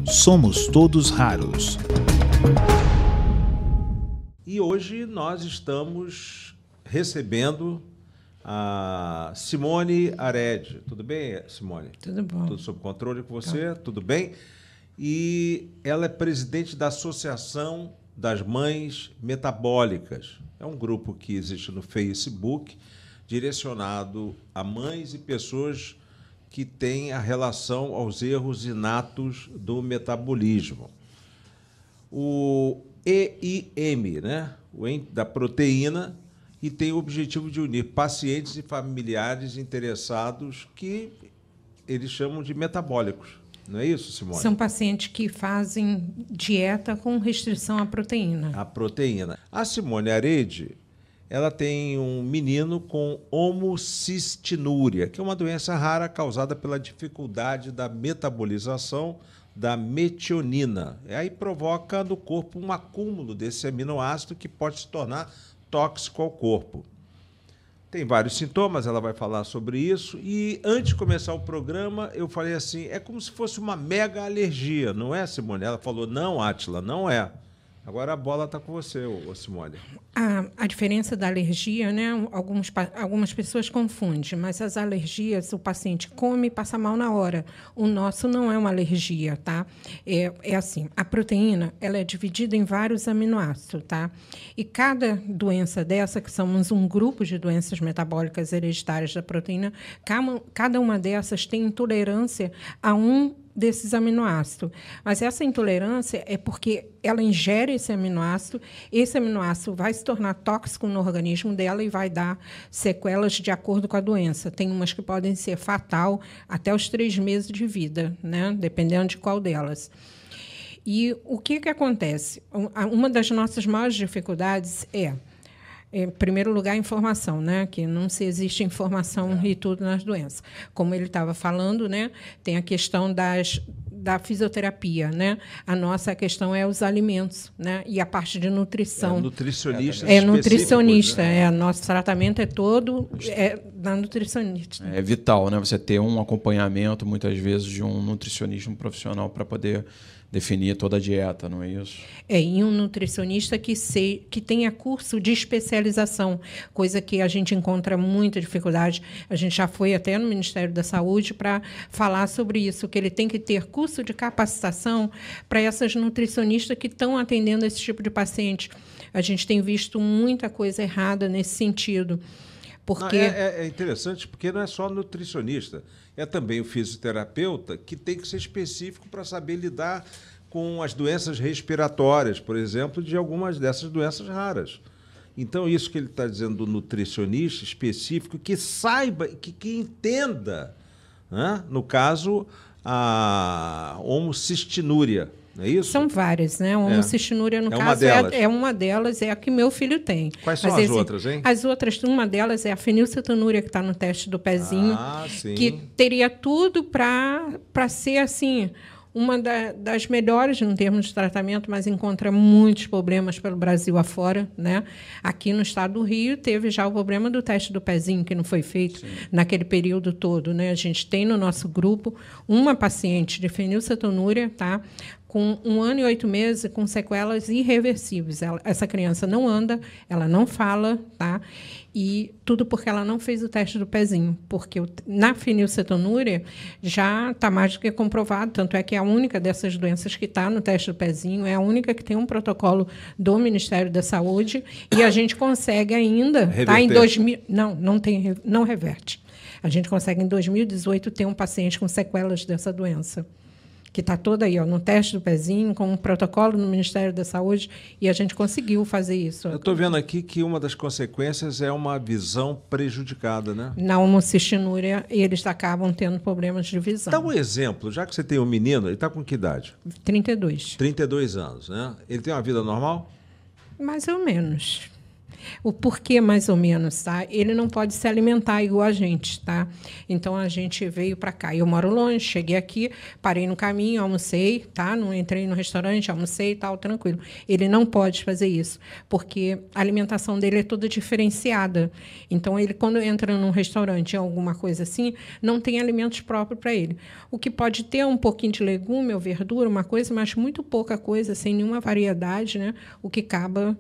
Somos todos raros. E hoje nós estamos recebendo a Simone Arede. Tudo bem, Simone? Tudo bom. Tudo sob controle com você? Tudo bem? E ela é presidente da Associação das Mães Metabólicas. É um grupo que existe no Facebook, direcionado a mães e pessoas que têm a relação aos erros inatos do metabolismo. O EIM, né? O EIM da proteína, e tem o objetivo de unir pacientes e familiares interessados que eles chamam de metabólicos. Não é isso, Simone? São pacientes que fazem dieta com restrição à proteína. A proteína. A Simone Arede, ela tem um menino com homocistinúria, que é uma doença rara causada pela dificuldade da metabolização da metionina. E aí provoca no corpo um acúmulo desse aminoácido que pode se tornar tóxico ao corpo. Tem vários sintomas, ela vai falar sobre isso. E antes de começar o programa, eu falei assim, é como se fosse uma mega alergia, não é, Simone? Ela falou, não, Átila, não é. Agora a bola está com você, Simone. A diferença da alergia, né? Algumas pessoas confundem, mas as alergias, o paciente come e passa mal na hora. O nosso não é uma alergia, tá? É assim, a proteína ela é dividida em vários aminoácidos, tá? E cada doença dessa, que somos um grupo de doenças metabólicas hereditárias da proteína, cada uma dessas tem intolerância a um desses aminoácidos. Mas essa intolerância é porque ela ingere esse aminoácido vai se tornar tóxico no organismo dela e vai dar sequelas de acordo com a doença. Tem umas que podem ser fatal até os 3 meses de vida, né? Dependendo de qual delas. E o que acontece? Uma das nossas maiores dificuldades em primeiro lugar, a informação, né? Que não se existe informação e tudo nas doenças. Como ele estava falando, né? Tem a questão da fisioterapia, né? A nossa questão é os alimentos, né? E a parte de nutrição. Nutricionista. Nutricionista. Né? Nosso tratamento é todo da nutricionista. É vital, né? Você ter um acompanhamento, muitas vezes, de um nutricionista, um profissional, para poder definir toda a dieta, não é isso? E um nutricionista que tenha curso de especialização, coisa que a gente encontra muita dificuldade. A gente já foi até no Ministério da Saúde para falar sobre isso, que ele tem que ter curso de capacitação para essas nutricionistas que estão atendendo esse tipo de paciente. A gente tem visto muita coisa errada nesse sentido. Porque é interessante, porque não é só nutricionista, é também o fisioterapeuta que tem que ser específico para saber lidar com as doenças respiratórias, por exemplo, de algumas dessas doenças raras. Então, isso que ele está dizendo do nutricionista específico, que saiba, que entenda, né? No caso, a homocistinúria. É isso? São várias, né? A homocistinúria, no caso, uma delas, é a que meu filho tem. Quais são as outras, hein? As outras, uma delas é a fenilcetonúria, que está no teste do pezinho, que teria tudo para ser, assim, uma das melhores em termos de tratamento, mas encontra muitos problemas pelo Brasil afora, né? Aqui no estado do Rio teve já o problema do teste do pezinho, que não foi feito naquele período todo, né? A gente tem no nosso grupo uma paciente de fenilcetonúria, tá? Com 1 ano e 8 meses, com sequelas irreversíveis. Essa criança não anda, ela não fala, tá? E tudo porque ela não fez o teste do pezinho, porque na fenilcetonúria já está mais do que comprovado, tanto é que é a única dessas doenças que está no teste do pezinho, é a única que tem um protocolo do Ministério da Saúde, e a gente consegue ainda, tá, em 2000, não reverte. A gente consegue em 2018 ter um paciente com sequelas dessa doença, que está toda aí, no teste do pezinho, com um protocolo no Ministério da Saúde, e a gente conseguiu fazer isso. Eu estou vendo aqui que uma das consequências é uma visão prejudicada, né? Na homocistinúria, eles acabam tendo problemas de visão. Dá um exemplo, já que você tem um menino, ele está com que idade? 32. 32 anos, né? Ele tem uma vida normal? Mais ou menos. O porquê, mais ou menos, tá? Ele não pode se alimentar igual a gente, tá? Então, a gente veio para cá. Eu moro longe, cheguei aqui, parei no caminho, almocei, tá? Não entrei no restaurante, almocei e tal, tranquilo. Ele não pode fazer isso, porque a alimentação dele é toda diferenciada. Então, ele, quando entra num restaurante, alguma coisa assim, não tem alimentos próprios para ele. O que pode ter um pouquinho de legume ou verdura, uma coisa, mas muito pouca coisa, sem nenhuma variedade, né? O que acaba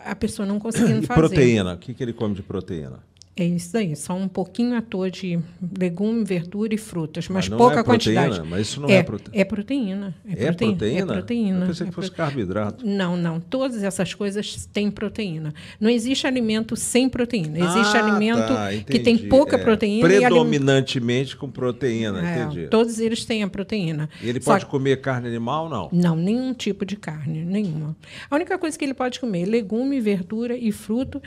a pessoa não conseguindo E fazer. proteína? O que ele come de proteína? É isso aí, só um pouquinho à toa de legume, verdura e frutas, mas não pouca é proteína, quantidade. mas isso não é proteína. É proteína. É proteína? É proteína. Eu pensei que fosse carboidrato. Não. Todas essas coisas têm proteína. Não existe alimento sem proteína. Existe alimento que tem pouca proteína. Predominantemente com proteína, entendi. Todos eles têm a proteína. E ele pode comer carne animal, não? Não, nenhum tipo de carne, nenhuma. A única coisa que ele pode comer é legume, verdura e fruta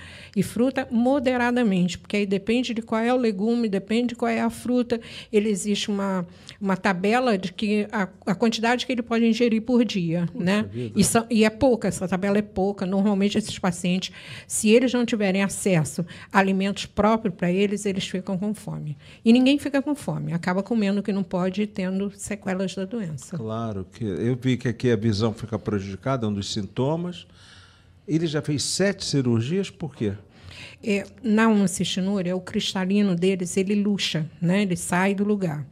moderadamente, porque aí depende de qual é o legume, depende de qual é a fruta. Existe uma tabela de que a quantidade que ele pode ingerir por dia, né? E é pouca, essa tabela é pouca. Normalmente, esses pacientes, se eles não tiverem acesso a alimentos próprios para eles, eles ficam com fome. E ninguém fica com fome, acaba comendo o que não pode e tendo sequelas da doença. Claro, que eu vi que aqui a visão fica prejudicada, é um dos sintomas. Ele já fez 7 cirurgias, por quê? Na homocistinúria, o cristalino deles, ele luxa, né? Ele sai do lugar.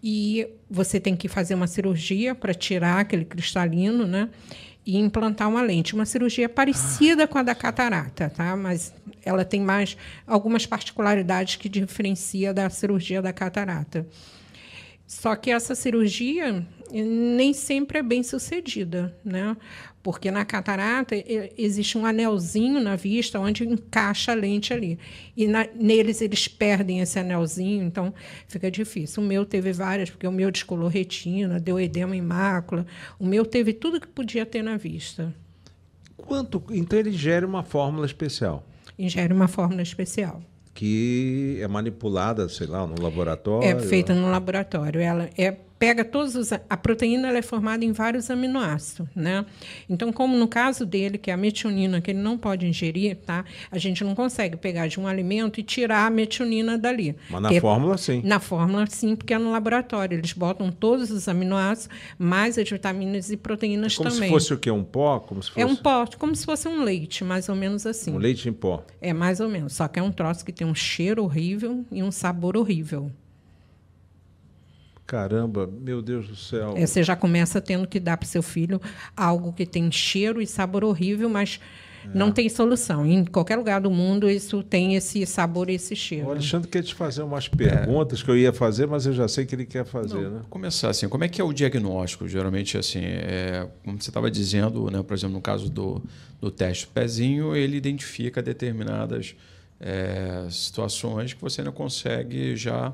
E você tem que fazer uma cirurgia para tirar aquele cristalino, né? E implantar uma lente. Uma cirurgia parecida com a da catarata, tá? Mas ela tem mais algumas particularidades que diferencia da cirurgia da catarata. Só que essa cirurgia nem sempre é bem sucedida, né? Porque na catarata existe um anelzinho na vista onde encaixa a lente ali. E neles eles perdem esse anelzinho, então fica difícil. O meu teve várias, porque o meu descolou retina, deu edema em mácula. O meu teve tudo que podia ter na vista. Então ele ingere uma fórmula especial? Ingere uma fórmula especial. Que é manipulada, sei lá, no laboratório? É feita no laboratório. Ela pega todos a proteína ela é formada em vários aminoácidos, né? Então, como no caso dele, que é a metionina, que ele não pode ingerir, tá? A gente não consegue pegar de um alimento e tirar a metionina dali. Mas na fórmula, sim. Na fórmula, sim, porque é no laboratório. Eles botam todos os aminoácidos, mais as vitaminas e proteínas como também. Como se fosse o quê? Um pó? Como se fosse... É um pó, como se fosse um leite, mais ou menos assim. Um leite em pó. É, mais ou menos. Só que é um troço que tem um cheiro horrível e um sabor horrível. Caramba, meu Deus do céu. Você já começa tendo que dar para o seu filho algo que tem cheiro e sabor horrível, mas não tem solução. Em qualquer lugar do mundo, isso tem esse sabor e esse cheiro. O Alexandre quer te fazer umas perguntas que eu ia fazer, mas eu já sei que ele quer fazer. Né? Começar assim, como é que é o diagnóstico? Geralmente, assim, como você estava dizendo, né, por exemplo, no caso do teste do pezinho, ele identifica determinadas situações que você não consegue já...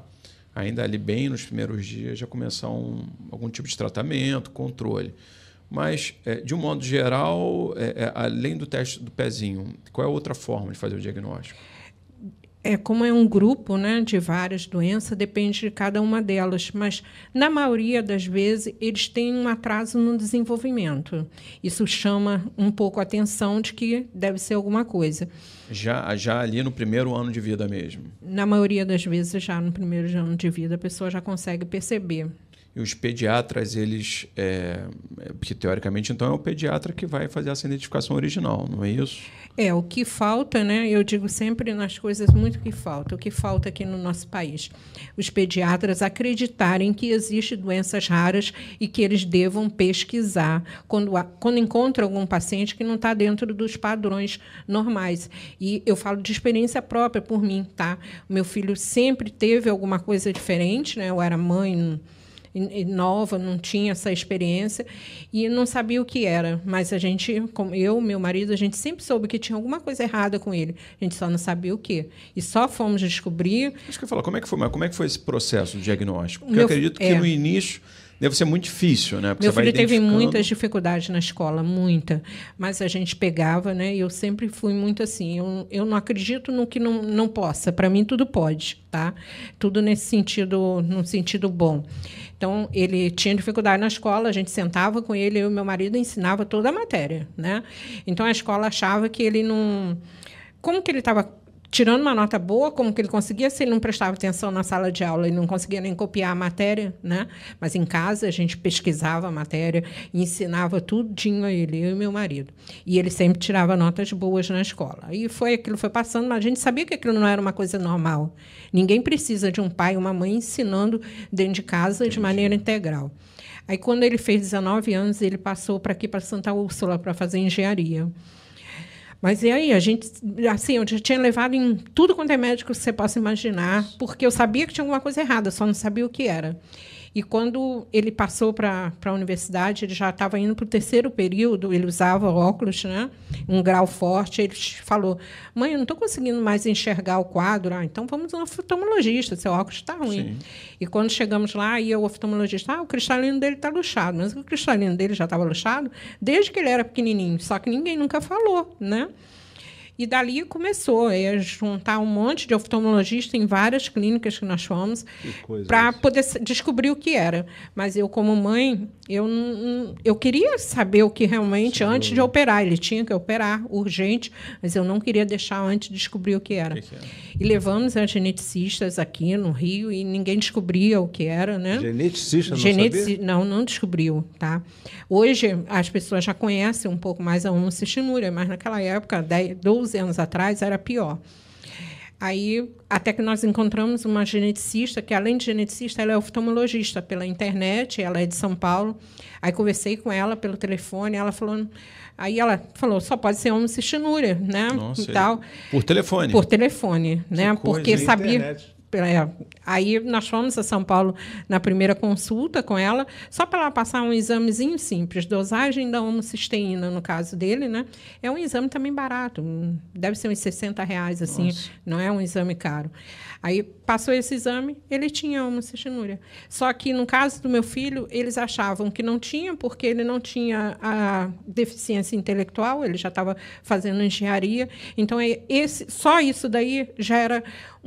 ainda ali bem nos primeiros dias, já começar algum tipo de tratamento, controle. Mas, de um modo geral, além do teste do pezinho, qual é a outra forma de fazer o diagnóstico? Como é um grupo, né, de várias doenças, depende de cada uma delas. Mas, na maioria das vezes, eles têm um atraso no desenvolvimento. Isso chama um pouco a atenção de que deve ser alguma coisa. Já ali no primeiro ano de vida mesmo? Na maioria das vezes, já no primeiro ano de vida, a pessoa já consegue perceber. E os pediatras, eles... porque, teoricamente, então, é o pediatra que vai fazer essa identificação original, não é isso? O que falta, né? Eu digo sempre nas coisas muito que falta. O que falta aqui no nosso país? Os pediatras acreditarem que existem doenças raras e que eles devam pesquisar quando encontram algum paciente que não está dentro dos padrões normais. E eu falo de experiência própria por mim, tá? O meu filho sempre teve alguma coisa diferente, né? Eu era mãe nova, não tinha essa experiência e não sabia o que era, mas a gente, como eu, meu marido, a gente sempre soube que tinha alguma coisa errada com ele, a gente só não sabia o que, e só fomos descobrir. Isso que eu falo, como é que foi esse processo de diagnóstico? Porque eu acredito que no início deve ser muito difícil, né? Porque meu filho teve muitas dificuldades na escola, muita, mas a gente pegava, né? E eu sempre fui muito assim, eu não acredito no que não possa, para mim tudo pode, tá? Tudo no sentido bom. Então, ele tinha dificuldade na escola, a gente sentava com ele, eu e meu marido ensinava toda a matéria, né? Então, a escola achava que ele não como que ele estava tirando uma nota boa, como que ele conseguia, se ele não prestava atenção na sala de aula, ele não conseguia nem copiar a matéria, né? Mas em casa a gente pesquisava a matéria e ensinava tudinho a ele, eu e meu marido. E ele sempre tirava notas boas na escola. E aquilo foi passando, mas a gente sabia que aquilo não era uma coisa normal. Ninguém precisa de um pai e uma mãe ensinando dentro de casa de maneira integral. Aí, quando ele fez 19 anos, ele passou para aqui, para Santa Úrsula, para fazer engenharia. Mas e aí, a gente, assim, eu já tinha levado em tudo quanto é médico que você possa imaginar, porque eu sabia que tinha alguma coisa errada, só não sabia o que era. E quando ele passou para a universidade, ele já estava indo para o 3º período, ele usava óculos, né? Um grau forte, ele falou, mãe, eu não estou conseguindo mais enxergar o quadro. Então vamos no oftalmologista, seu óculos está ruim. Sim. E quando chegamos lá, ia o oftalmologista, o cristalino dele está luxado. Mas o cristalino dele já estava luxado desde que ele era pequenininho, só que ninguém nunca falou, né? E dali começou a juntar um monte de oftalmologistas em várias clínicas que nós fomos para poder descobrir o que era. Mas eu, como mãe, eu queria saber o que realmente, sim, antes de operar. Ele tinha que operar urgente, mas eu não queria deixar antes de descobrir o que era. E levamos a geneticistas aqui no Rio e ninguém descobria o que era, né? Geneticista, não sabia? Não descobriu, tá? Hoje, as pessoas já conhecem um pouco mais a homocistinúria, mas naquela época, 12 anos atrás, era pior. Aí, até que nós encontramos uma geneticista, que, além de geneticista, ela é oftalmologista pela internet, ela é de São Paulo. Aí, conversei com ela pelo telefone, ela falou, só pode ser homocistinúria, né? Nossa, e tal. Por telefone? Por telefone, né? Porque sabia... Internet. Aí nós fomos a São Paulo na primeira consulta com ela, só para ela passar um examezinho simples, dosagem da homocisteína, no caso dele, né? É um exame também barato, deve ser uns R$60, assim, nossa, não é um exame caro. Aí passou esse exame, ele tinha homocistinúria. Só que, no caso do meu filho, eles achavam que não tinha, porque ele não tinha a deficiência intelectual, ele já estava fazendo engenharia. Então, só isso daí já era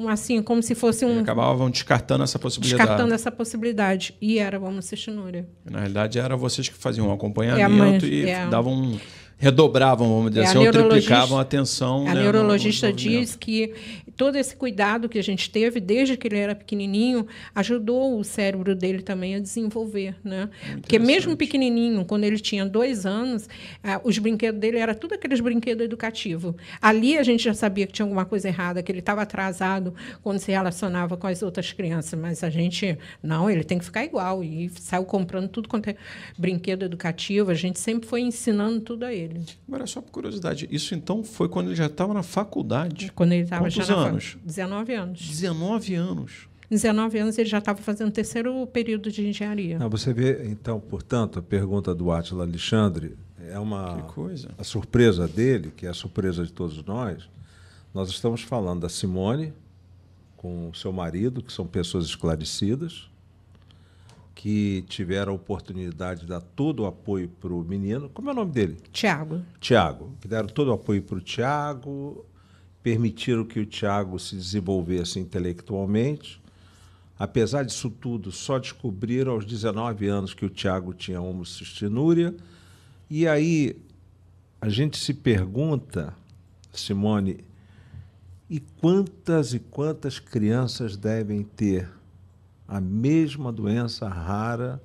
assim, como se fosse um... Acabavam descartando essa possibilidade. Descartando essa possibilidade. E era homocistinúria. Na realidade, era vocês que faziam um acompanhamento davam... redobravam, vamos dizer assim, ou triplicavam a atenção. A neurologista diz que todo esse cuidado que a gente teve desde que ele era pequenininho ajudou o cérebro dele também a desenvolver, né? Porque mesmo pequenininho, quando ele tinha 2 anos, os brinquedos dele eram tudo aqueles brinquedos educativos. Ali a gente já sabia que tinha alguma coisa errada, que ele estava atrasado quando se relacionava com as outras crianças, mas a gente, não, ele tem que ficar igual. E saiu comprando tudo quanto é brinquedo educativo, a gente sempre foi ensinando tudo a ele. Agora, só por curiosidade, isso então foi quando ele já estava na faculdade? Quando ele estava já na anos? 19 anos. 19 anos. 19 anos ele já estava fazendo o 3º período de engenharia. Não, você vê, então, portanto, a pergunta do Átila Alexandre é uma... Que coisa. A surpresa dele, que é a surpresa de todos nós. Nós estamos falando da Simone com o seu marido, que são pessoas esclarecidas, que tiveram a oportunidade de dar todo o apoio para o menino. Como é o nome dele? Tiago. Tiago. Que deram todo o apoio para o Tiago, permitiram que o Tiago se desenvolvesse intelectualmente. Apesar disso tudo, só descobriram aos 19 anos que o Tiago tinha homocistinúria. E aí a gente se pergunta, Simone, e quantas crianças devem ter a mesma doença rara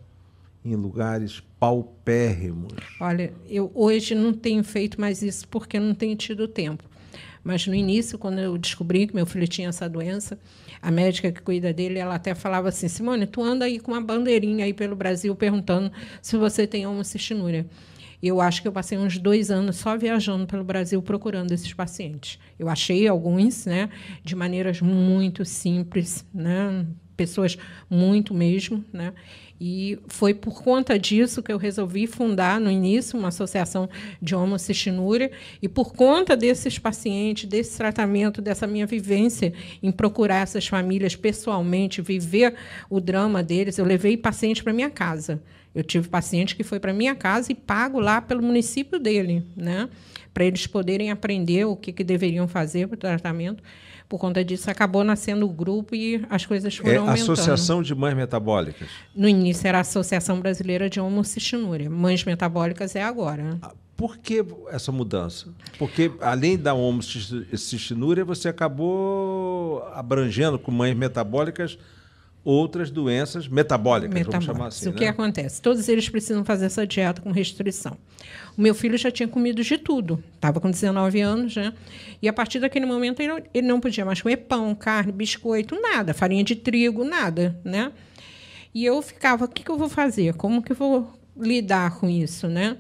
em lugares paupérrimos? Olha, eu hoje não tenho feito mais isso porque não tenho tido tempo. Mas no início, quando eu descobri que meu filho tinha essa doença, a médica que cuida dele, ela até falava assim, Simone, tu anda aí com uma bandeirinha aí pelo Brasil perguntando se você tem homocistinúria. Eu acho que eu passei uns 2 anos só viajando pelo Brasil procurando esses pacientes. Eu achei alguns, né, de maneiras muito simples, né, pessoas muito mesmo, né? E foi por conta disso que eu resolvi fundar, no início, uma associação de homocistinúria, e por conta desses pacientes, desse tratamento, dessa minha vivência em procurar essas famílias pessoalmente, viver o drama deles, eu levei paciente para minha casa. Eu tive paciente que foi para minha casa e pago lá pelo município dele, né? Para eles poderem aprender o que deveriam fazer para o tratamento. Por conta disso, acabou nascendo o grupo e as coisas foram aumentando. Associação de Mães Metabólicas? No início era a Associação Brasileira de Homocistinúria. Mães Metabólicas é agora. por que essa mudança? Porque, além da homocistinúria, você acabou abrangendo com mães metabólicas outras doenças metabólicas, vamos chamar assim. O que acontece? Todos eles precisam fazer essa dieta com restrição. O meu filho já tinha comido de tudo, estava com 19 anos, né? E a partir daquele momento ele não podia mais comer pão, carne, biscoito, nada, farinha de trigo, nada, né? E eu ficava, o que eu vou fazer? Como que eu vou lidar com isso, né?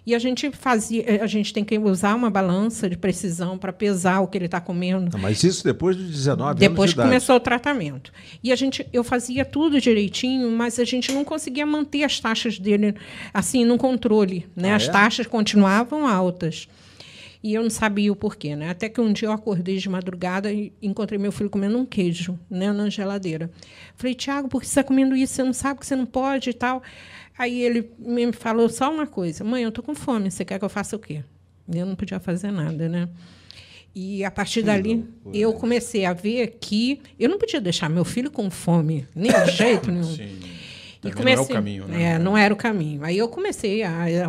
E a gente tem que usar uma balança de precisão para pesar o que ele está comendo. Não, mas isso depois dos 19 anos Depois de que idade. começou o tratamento. E eu fazia tudo direitinho, mas a gente não conseguia manter as taxas dele assim no controle, né? As taxas continuavam altas. E eu não sabia o porquê, né? Até que um dia eu acordei de madrugada e encontrei meu filho comendo um queijo, né, na geladeira. Falei, Tiago, por que você está comendo isso? Você não sabe que você não pode e tal. Aí ele me falou só uma coisa. Mãe, eu estou com fome. Você quer que eu faça o quê? Eu não podia fazer nada, né? E, a partir dali, eu comecei a ver que eu não podia deixar meu filho com fome, nem de jeito nenhum. Sim. E Não era o caminho, né? Não era o caminho. Aí eu comecei,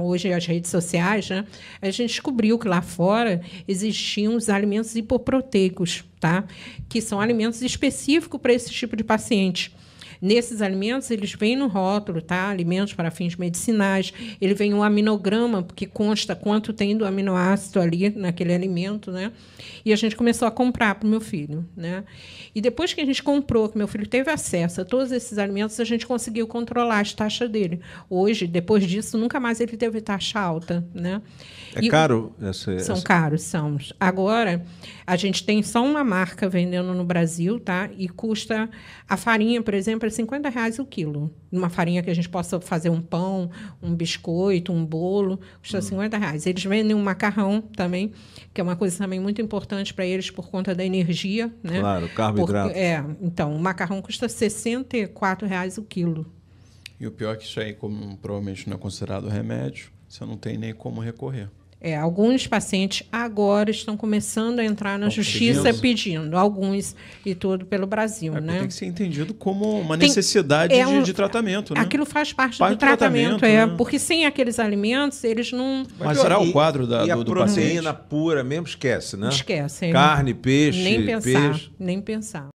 hoje as redes sociais, né? A gente descobriu que lá fora existiam os alimentos hipoproteicos, tá? Que são alimentos específicos para esse tipo de paciente. Nesses alimentos, eles vêm no rótulo, tá? Alimentos para fins medicinais. Ele vem um aminograma, que consta quanto tem do aminoácido ali naquele alimento, né? E a gente começou a comprar para o meu filho, né? E depois que a gente comprou, que meu filho teve acesso a todos esses alimentos, a gente conseguiu controlar as taxas dele. Hoje, depois disso, nunca mais ele teve taxa alta, né? É caro? São caros, são. Agora, a gente tem só uma marca vendendo no Brasil, tá? E custa a farinha, por exemplo, é R$50 o quilo. Uma farinha que a gente possa fazer um pão, um biscoito, um bolo, custa R$50. Eles vendem um macarrão também, que é uma coisa também muito importante para eles por conta da energia, né? Claro, carboidrato. Então, o macarrão custa R$64 o quilo. E o pior é que isso aí, como provavelmente não é considerado remédio, você não tem nem como recorrer. Alguns pacientes agora estão começando a entrar na justiça pedindo, alguns e tudo pelo Brasil, né? Tem que ser entendido como uma necessidade de tratamento, né? Aquilo faz parte do tratamento, né? Porque sem aqueles alimentos, eles não... Vai piorar o quadro do paciente. E a proteína pura mesmo, esquece, né? Esquece. Carne, peixe, nem pensar.